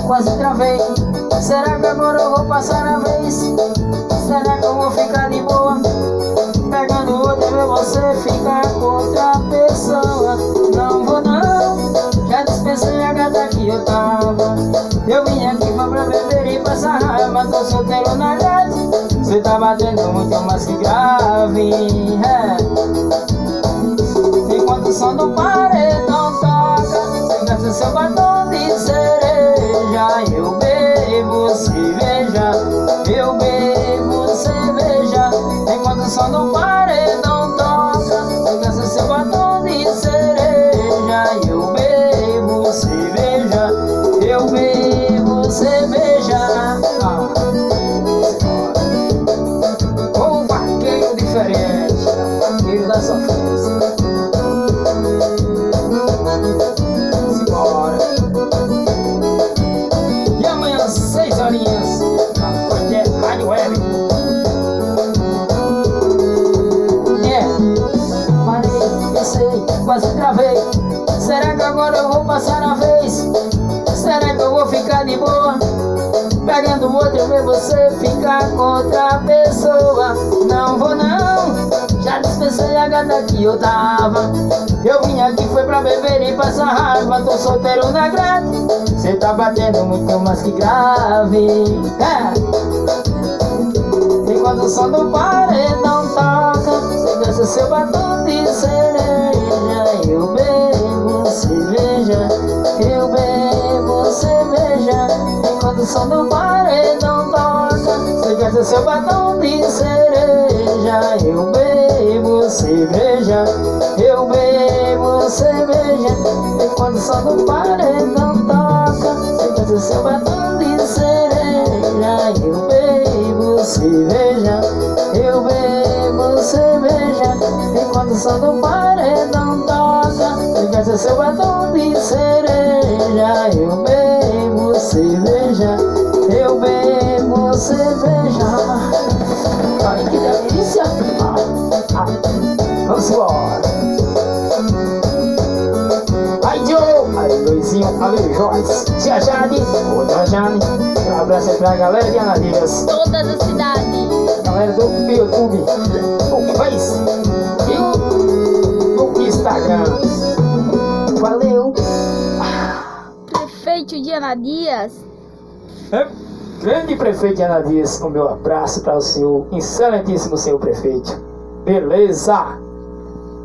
Quase travei. Será que agora eu vou passar a vez? Será que eu vou ficar de boa? Pegando outra e ver você ficar com outra pessoa. Não vou não, já dispensei a gata que eu tava. Eu vim aqui foi pra beber e passar raiva. Tô solteiro na grade, cê tá batendo muito mais que grave, Enquanto o som do paredão toca, você gasta seu batom de cereja. Eu bebo cerveja, eu bebo cerveja. Enquanto o som do paredão toca, você gasta seu batom de cereja. Eu bebo cerveja, eu bebo cerveja. O vaqueiro diferente, vaqueiro da sofrência. E amanhã, 6 horinhas, na Rádio Web. Parei, pensei, quase travei. Será que agora eu vou passar a vez? Será que eu vou ficar de boa? Pegando outro e ver você ficar com outra pessoa. Não vou não, já dispensei a gata que eu tava. Eu vim aqui foi pra beber e passar raiva. Tô solteiro na grade, cê tá batendo muito mais que grave, Enquanto o som do paredão toca, cê gasta seu batom de cereja. Eu bebo cerveja, eu bebo cerveja. Enquanto o som do paredão toca, cê gasta seu batom de cereja. Eu bebo cerveja, eu bebo cerveja. Enquanto o som do paredão toca, você gasta seu batom de cereja. Eu bebo cerveja, eu bebo cerveja. Enquanto o som do paredão toca, você gasta seu batom de cereja. Eu bebo cerveja, eu bebo cerveja. Ai, que delícia! Vamos embora! Aí, Joe! Aí, Luizinho, ali, Joyce, Tia Jade, outra Jane. Um abraço aí pra galera de Anadias. Toda a cidade. Galera do YouTube, do Face e do Instagram. Valeu! Prefeito de Anadias. Grande prefeito de Anadias, o meu abraço para o senhor, excelentíssimo senhor prefeito. Beleza?